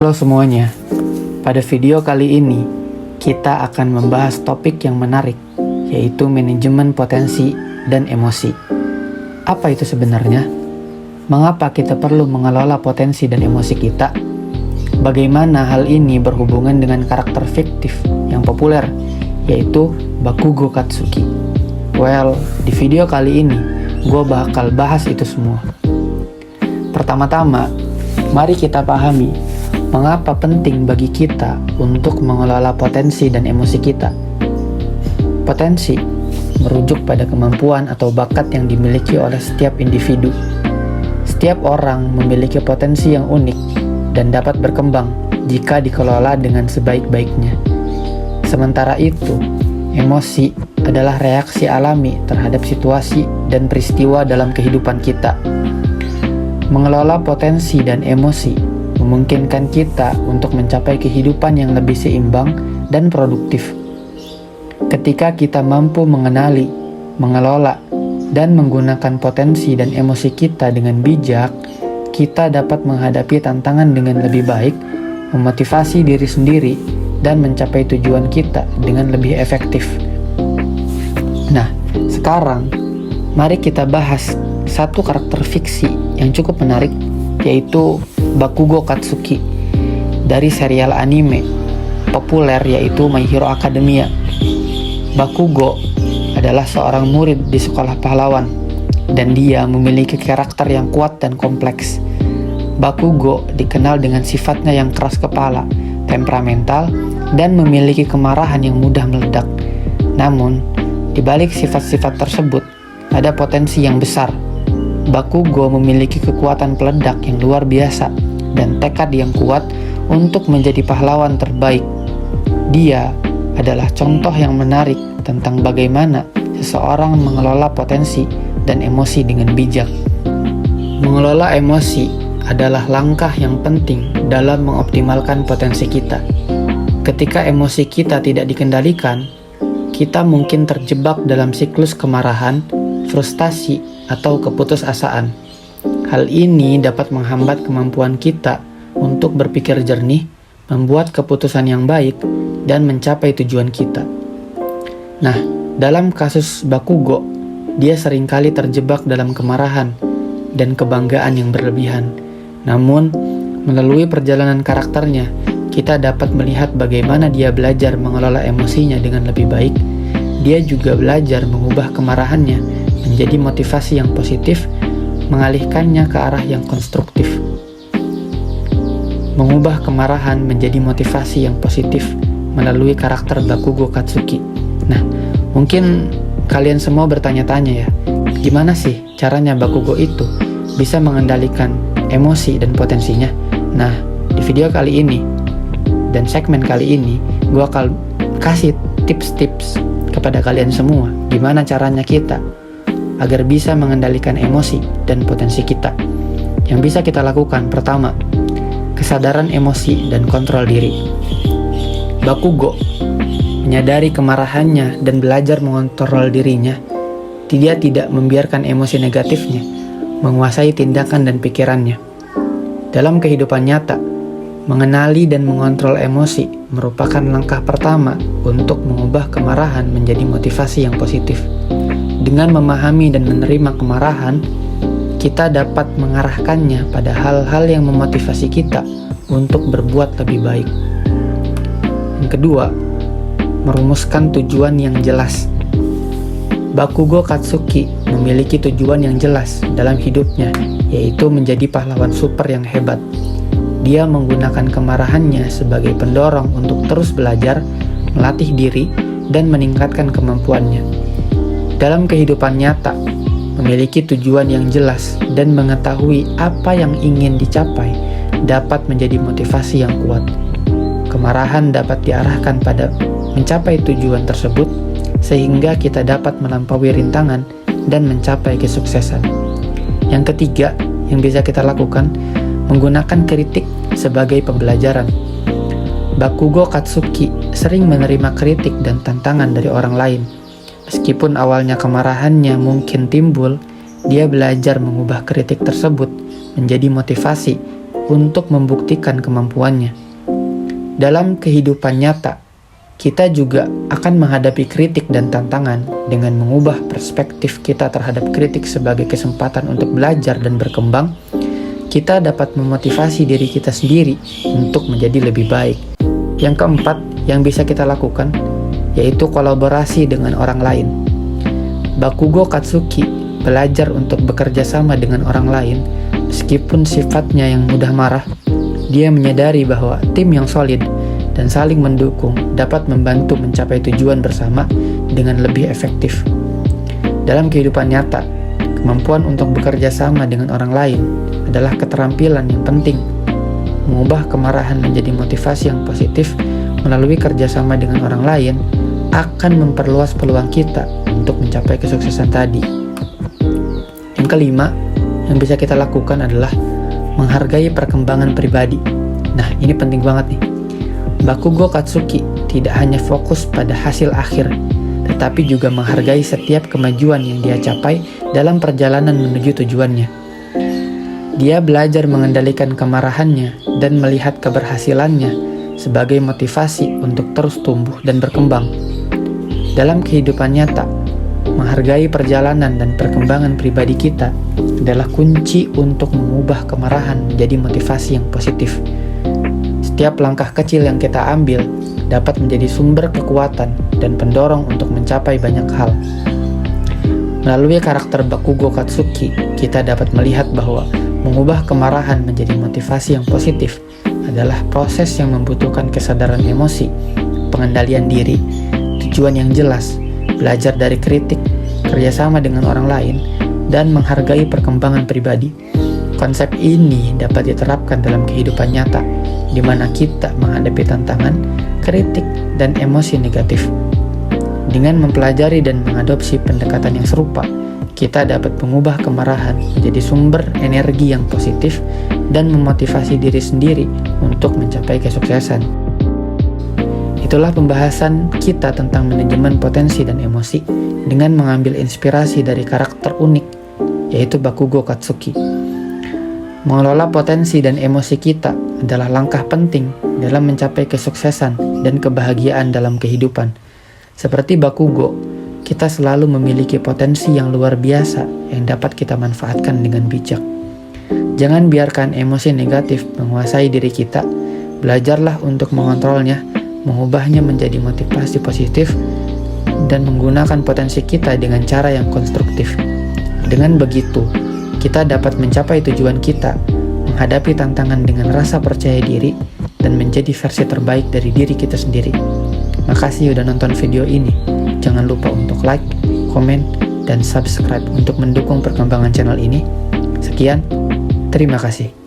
Halo semuanya, pada video kali ini kita akan membahas topik yang menarik, yaitu manajemen potensi dan emosi. Apa itu sebenarnya? Mengapa kita perlu mengelola potensi dan emosi kita? Bagaimana hal ini berhubungan dengan karakter fiktif yang populer, yaitu Bakugo Katsuki? Well, di video kali ini gue bakal bahas itu semua. Pertama-tama, mari kita pahami mengapa penting bagi kita untuk mengelola potensi dan emosi kita. Potensi merujuk pada kemampuan atau bakat yang dimiliki oleh setiap individu. Setiap orang memiliki potensi yang unik dan dapat berkembang jika dikelola dengan sebaik-baiknya. Sementara itu, emosi adalah reaksi alami terhadap situasi dan peristiwa dalam kehidupan kita. Mengelola potensi dan emosi memungkinkan kita untuk mencapai kehidupan yang lebih seimbang dan produktif. Ketika kita mampu mengenali, mengelola, dan menggunakan potensi dan emosi kita dengan bijak, kita dapat menghadapi tantangan dengan lebih baik, memotivasi diri sendiri, dan mencapai tujuan kita dengan lebih efektif. Nah, sekarang mari kita bahas satu karakter fiksi yang cukup menarik, yaitu Bakugo Katsuki dari serial anime populer yaitu My Hero Academia. Bakugo adalah seorang murid di sekolah pahlawan dan dia memiliki karakter yang kuat dan kompleks. Bakugo dikenal dengan sifatnya yang keras kepala, temperamental, dan memiliki kemarahan yang mudah meledak. Namun, di balik sifat-sifat tersebut ada potensi yang besar. Bakugo memiliki kekuatan peledak yang luar biasa dan tekad yang kuat untuk menjadi pahlawan terbaik. Dia adalah contoh yang menarik tentang bagaimana seseorang mengelola potensi dan emosi dengan bijak. Mengelola emosi adalah langkah yang penting dalam mengoptimalkan potensi kita. Ketika emosi kita tidak dikendalikan, kita mungkin terjebak dalam siklus kemarahan, frustasi, atau keputusasaan. Hal ini dapat menghambat kemampuan kita untuk berpikir jernih, membuat keputusan yang baik, dan mencapai tujuan kita. Nah, dalam kasus Bakugo, dia seringkali terjebak dalam kemarahan dan kebanggaan yang berlebihan. Namun, melalui perjalanan karakternya, kita dapat melihat bagaimana dia belajar mengelola emosinya dengan lebih baik. Dia juga belajar mengubah kemarahannya menjadi motivasi yang positif, mengalihkannya ke arah yang konstruktif. Mengubah kemarahan menjadi motivasi yang positif melalui karakter Bakugo Katsuki. Nah, mungkin kalian semua bertanya-tanya ya, gimana sih caranya Bakugo itu bisa mengendalikan emosi dan potensinya? Nah, di video kali ini dan segmen kali ini, gue akan kasih tips-tips kepada kalian semua gimana caranya kita agar bisa mengendalikan emosi dan potensi kita. Yang bisa kita lakukan, pertama, kesadaran emosi dan kontrol diri. Bakugo menyadari kemarahannya dan belajar mengontrol dirinya. Dia tidak membiarkan emosi negatifnya menguasai tindakan dan pikirannya. Dalam kehidupan nyata, mengenali dan mengontrol emosi merupakan langkah pertama untuk mengubah kemarahan menjadi motivasi yang positif. Dengan memahami dan menerima kemarahan, kita dapat mengarahkannya pada hal-hal yang memotivasi kita untuk berbuat lebih baik. Yang kedua, merumuskan tujuan yang jelas. Bakugo Katsuki memiliki tujuan yang jelas dalam hidupnya, yaitu menjadi pahlawan super yang hebat. Dia menggunakan kemarahannya sebagai pendorong untuk terus belajar, melatih diri, dan meningkatkan kemampuannya. Dalam kehidupan nyata, memiliki tujuan yang jelas dan mengetahui apa yang ingin dicapai dapat menjadi motivasi yang kuat. Kemarahan dapat diarahkan pada mencapai tujuan tersebut sehingga kita dapat melampaui rintangan dan mencapai kesuksesan. Yang ketiga yang bisa kita lakukan, menggunakan kritik sebagai pembelajaran. Bakugo Katsuki sering menerima kritik dan tantangan dari orang lain. Meskipun awalnya kemarahannya mungkin timbul, dia belajar mengubah kritik tersebut menjadi motivasi untuk membuktikan kemampuannya. Dalam kehidupan nyata, kita juga akan menghadapi kritik dan tantangan dengan mengubah perspektif kita terhadap kritik sebagai kesempatan untuk belajar dan berkembang. Kita dapat memotivasi diri kita sendiri untuk menjadi lebih baik. Yang keempat yang bisa kita lakukan yaitu kolaborasi dengan orang lain. Bakugo Katsuki belajar untuk bekerja sama dengan orang lain. Meskipun sifatnya yang mudah marah, dia menyadari bahwa tim yang solid dan saling mendukung dapat membantu mencapai tujuan bersama dengan lebih efektif. Dalam kehidupan nyata, kemampuan untuk bekerja sama dengan orang lain adalah keterampilan yang penting. Mengubah kemarahan menjadi motivasi yang positif melalui kerjasama dengan orang lain akan memperluas peluang kita untuk mencapai kesuksesan tadi. Yang kelima, yang bisa kita lakukan adalah menghargai perkembangan pribadi. Nah, ini penting banget nih. Bakugo Katsuki tidak hanya fokus pada hasil akhir, tetapi juga menghargai setiap kemajuan yang dia capai dalam perjalanan menuju tujuannya. Dia belajar mengendalikan kemarahannya dan melihat keberhasilannya sebagai motivasi untuk terus tumbuh dan berkembang. Dalam kehidupan nyata, menghargai perjalanan dan perkembangan pribadi kita adalah kunci untuk mengubah kemarahan menjadi motivasi yang positif. Setiap langkah kecil yang kita ambil dapat menjadi sumber kekuatan dan pendorong untuk mencapai banyak hal. Melalui karakter Bakugo Katsuki, kita dapat melihat bahwa mengubah kemarahan menjadi motivasi yang positif adalah proses yang membutuhkan kesadaran emosi, pengendalian diri, tujuan yang jelas, belajar dari kritik, kerjasama dengan orang lain, dan menghargai perkembangan pribadi. Konsep ini dapat diterapkan dalam kehidupan nyata, di mana kita menghadapi tantangan, kritik, dan emosi negatif. Dengan mempelajari dan mengadopsi pendekatan yang serupa, kita dapat mengubah kemarahan menjadi sumber energi yang positif dan memotivasi diri sendiri untuk mencapai kesuksesan. Itulah pembahasan kita tentang manajemen potensi dan emosi dengan mengambil inspirasi dari karakter unik, yaitu Bakugo Katsuki. Mengelola potensi dan emosi kita adalah langkah penting dalam mencapai kesuksesan dan kebahagiaan dalam kehidupan. Seperti Bakugo, kita selalu memiliki potensi yang luar biasa yang dapat kita manfaatkan dengan bijak. Jangan biarkan emosi negatif menguasai diri kita. Belajarlah untuk mengontrolnya, mengubahnya menjadi motivasi positif, dan menggunakan potensi kita dengan cara yang konstruktif. Dengan begitu, kita dapat mencapai tujuan kita, menghadapi tantangan dengan rasa percaya diri, dan menjadi versi terbaik dari diri kita sendiri. Makasih udah nonton video ini. Jangan lupa untuk like, komen, dan subscribe untuk mendukung perkembangan channel ini. Sekian, terima kasih.